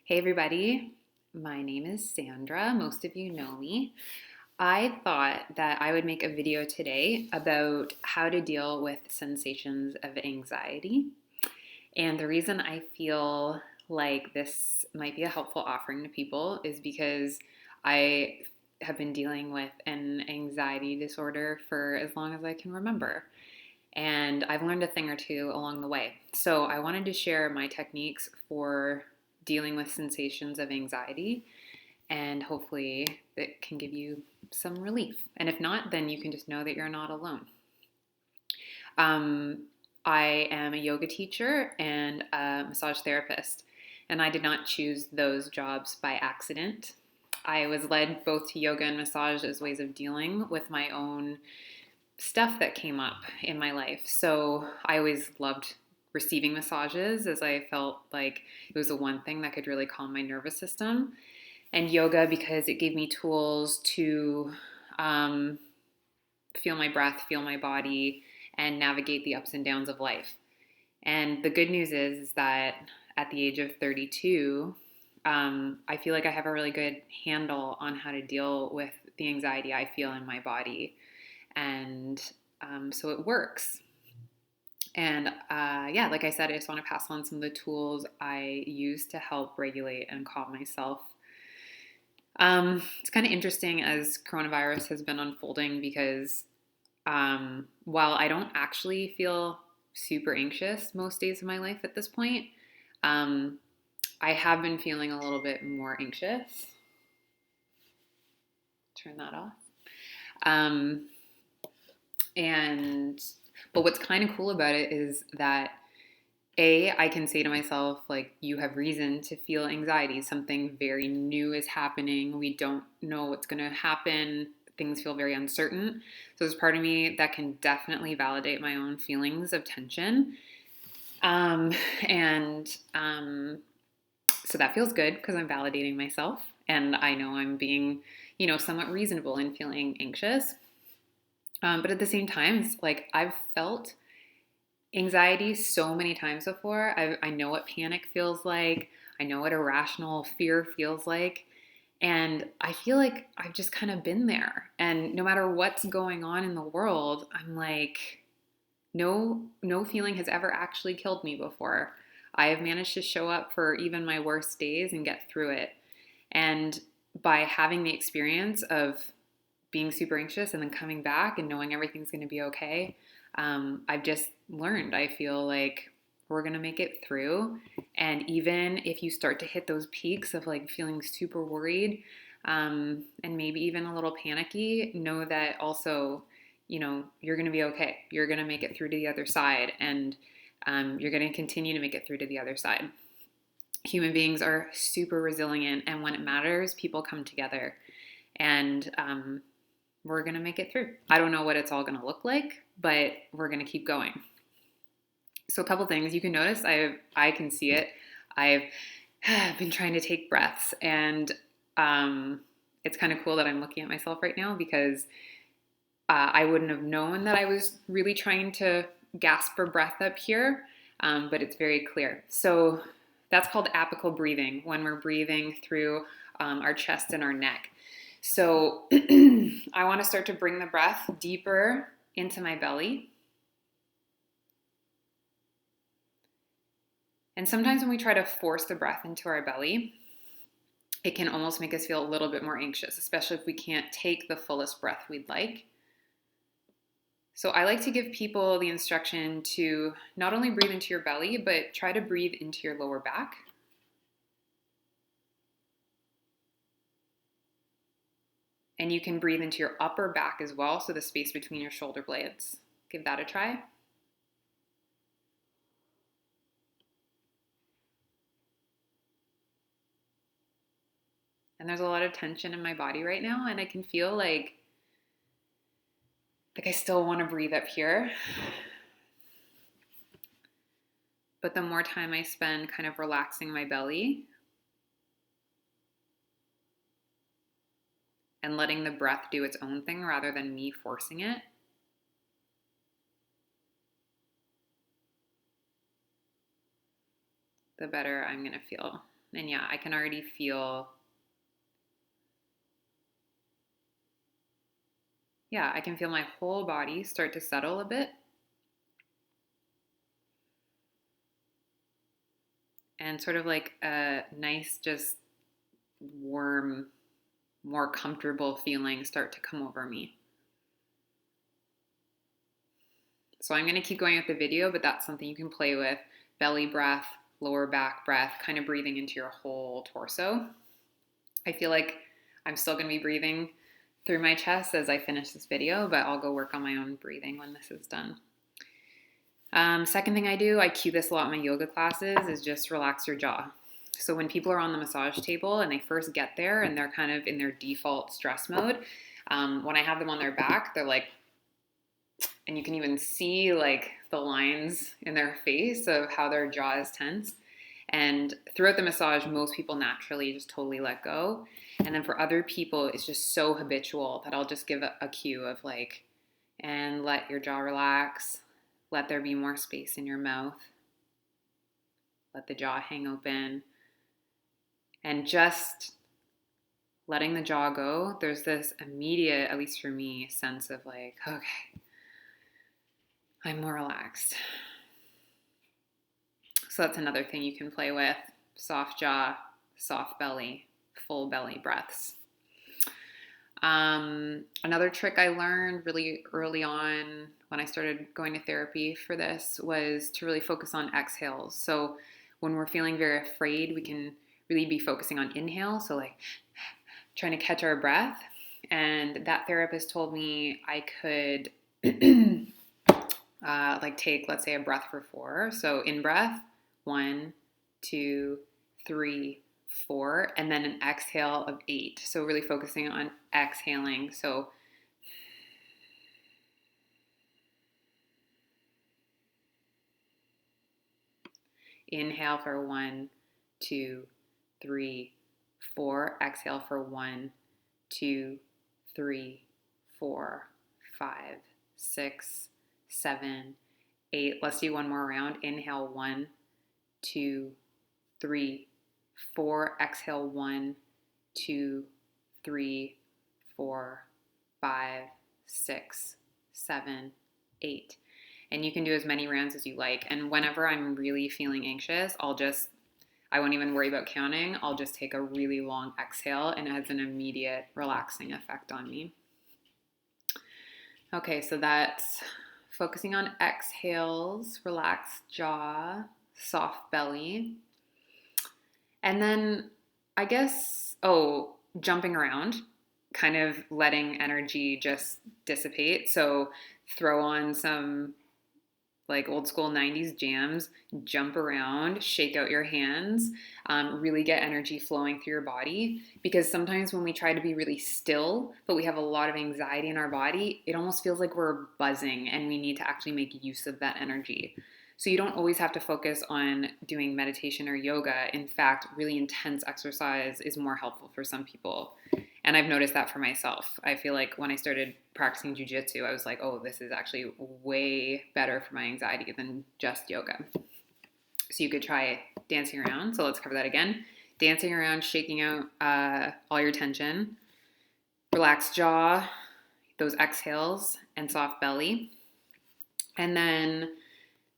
Hey everybody, my name is Sandra. Most of you know me. I thought that I would make a video today about how to deal with sensations of anxiety. And the reason I feel like this might be a helpful offering to people is because I have been dealing with an anxiety disorder for as long as I can remember. And I've learned a thing or two along the way. So I wanted to share my techniques for dealing with sensations of anxiety, and hopefully it can give you some relief. And if not, then you can just know that you're not alone. Um, I am a yoga teacher and a massage therapist, and I did not choose those jobs by accident. I was led both to yoga and massage as ways of dealing with my own stuff that came up in my life. So I always loved receiving massages as I felt like it was the one thing that could really calm my nervous system. And yoga because it gave me tools to feel my breath, feel my body, and navigate the ups and downs of life. And the good news is that at the age of 32, I feel like I have a really good handle on how to deal with the anxiety I feel in my body. And so it works. And yeah, like I said, I just want to pass on some of the tools I use to help regulate and calm myself. It's kind of interesting as coronavirus has been unfolding because while I don't actually feel super anxious most days of my life at this point, um, I have been feeling a little bit more anxious. Turn that off. Um, and but what's kind of cool about it is that I can say to myself, like, you have reason to feel anxiety. Something very new is happening. We don't know what's going to happen. Things feel very uncertain. So there's part of me that can definitely validate my own feelings of tension. Um, and so that feels good because I'm validating myself. And I know I'm being, somewhat reasonable in feeling anxious. But at the same time, it's like I've felt anxiety so many times before. I know what panic feels like. I know what irrational fear feels like. And I feel like I've just kind of been there. And no matter what's going on in the world, I'm like, no feeling has ever actually killed me before. I have managed to show up for even my worst days and get through it. And by having the experience of being super anxious and then coming back and knowing everything's going to be okay, I've just learned. I feel like we're going to make it through. And even if you start to hit those peaks of like feeling super worried and maybe even a little panicky, know that also, you're going to be okay. You're going to make it through to the other side, and you're going to continue to make it through to the other side. Human beings are super resilient, and when it matters, people come together. And we're going to make it through. I don't know what it's all going to look like, but we're going to keep going. So a couple things you can notice. I can see it. I've been trying to take breaths, and it's kind of cool that I'm looking at myself right now because I wouldn't have known that I was really trying to gasp for breath up here, but it's very clear. So that's called apical breathing, when we're breathing through our chest and our neck. So I want to start to bring the breath deeper into my belly. And sometimes when we try to force the breath into our belly, it can almost make us feel a little bit more anxious, especially if we can't take the fullest breath we'd like. So I like to give people the instruction to not only breathe into your belly, but try to breathe into your lower back. And you can breathe into your upper back as well, so the space between your shoulder blades. Give that a try. And there's a lot of tension in my body right now, and I can feel like I still want to breathe up here. But the more time I spend kind of relaxing my belly and letting the breath do its own thing rather than me forcing it, the better I'm going to feel. And yeah, I can already feel, I can feel my whole body start to settle a bit. And sort of like a nice, just warm, more comfortable feeling start to come over me. So I'm going to keep going with the video, but that's something you can play with. Belly breath, lower back breath, kind of breathing into your whole torso. I feel like I'm still going to be breathing through my chest as I finish this video, but I'll go work on my own breathing when this is done. Second thing I do, I cue this a lot in my yoga classes, is just relax your jaw. So when people are on the massage table and they first get there and they're kind of in their default stress mode, when I have them on their back, they're like, and you can even see like the lines in their face of how their jaw is tense. And throughout the massage, most people naturally just totally let go. And then for other people, it's just so habitual that I'll just give a cue of like, and let your jaw relax. Let there be more space in your mouth. Let the jaw hang open. And just letting the jaw go, there's this immediate, at least for me, sense of like, okay, I'm more relaxed. So that's another thing you can play with. Soft jaw, soft belly, full belly breaths. Another trick I learned really early on when I started going to therapy for this was to really focus on exhales. So when we're feeling very afraid, we can really be focusing on inhale. So like trying to catch our breath. And that therapist told me I could like take, let's say, a breath for 4. So in breath, 1, 2, 3, 4, and then an exhale of 8. So really focusing on exhaling. So inhale for 1, 2, 3, 4. Exhale for 1, 2, 3, 4, 5, 6, 7, 8. Let's do one more round. Inhale 1, 2, 3, 4. Exhale 1, 2, 3, 4, 5, 6, 7, 8. And you can do as many rounds as you like. And whenever I'm really feeling anxious, I won't even worry about counting. I'll just take a really long exhale and it has an immediate relaxing effect on me. Okay, so that's focusing on exhales, relaxed jaw, soft belly. And then I guess, jumping around, kind of letting energy just dissipate. So throw on some like old school 90s jams, jump around, shake out your hands, really get energy flowing through your body. Because sometimes when we try to be really still, but we have a lot of anxiety in our body, it almost feels like we're buzzing and we need to actually make use of that energy. So you don't always have to focus on doing meditation or yoga. In fact, really intense exercise is more helpful for some people. And I've noticed that for myself. I feel like when I started practicing jujitsu, I was like, oh, this is actually way better for my anxiety than just yoga. So you could try dancing around. So let's cover that again. Dancing around, shaking out all your tension. Relaxed jaw, those exhales, and soft belly. And then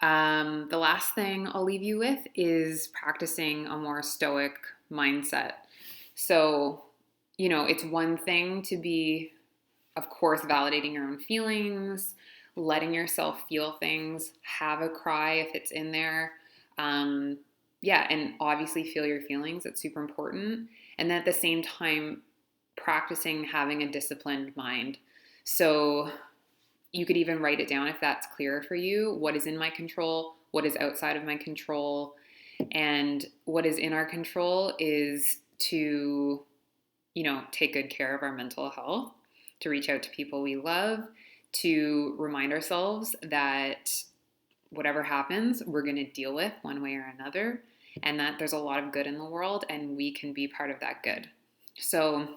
the last thing I'll leave you with is practicing a more stoic mindset. So, it's one thing to be, of course, validating your own feelings, letting yourself feel things, have a cry if it's in there. And obviously feel your feelings. It's super important. And then at the same time, practicing having a disciplined mind. So you could even write it down if that's clearer for you. What is in my control? What is outside of my control? And what is in our control is to, take good care of our mental health, to reach out to people we love, to remind ourselves that whatever happens, we're going to deal with one way or another, and that there's a lot of good in the world and we can be part of that good. So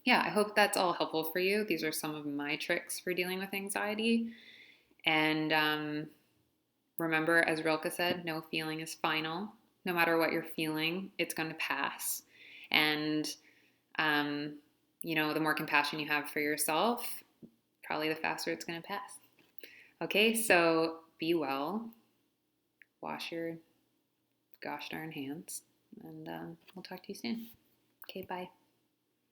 I hope that's all helpful for you. These are some of my tricks for dealing with anxiety. And remember, as Rilke said, no feeling is final. no matter what you're feeling, it's going to pass. And, the more compassion you have for yourself, probably the faster it's going to pass. Okay, so be well. Wash your gosh darn hands. And we'll talk to you soon. Okay, bye.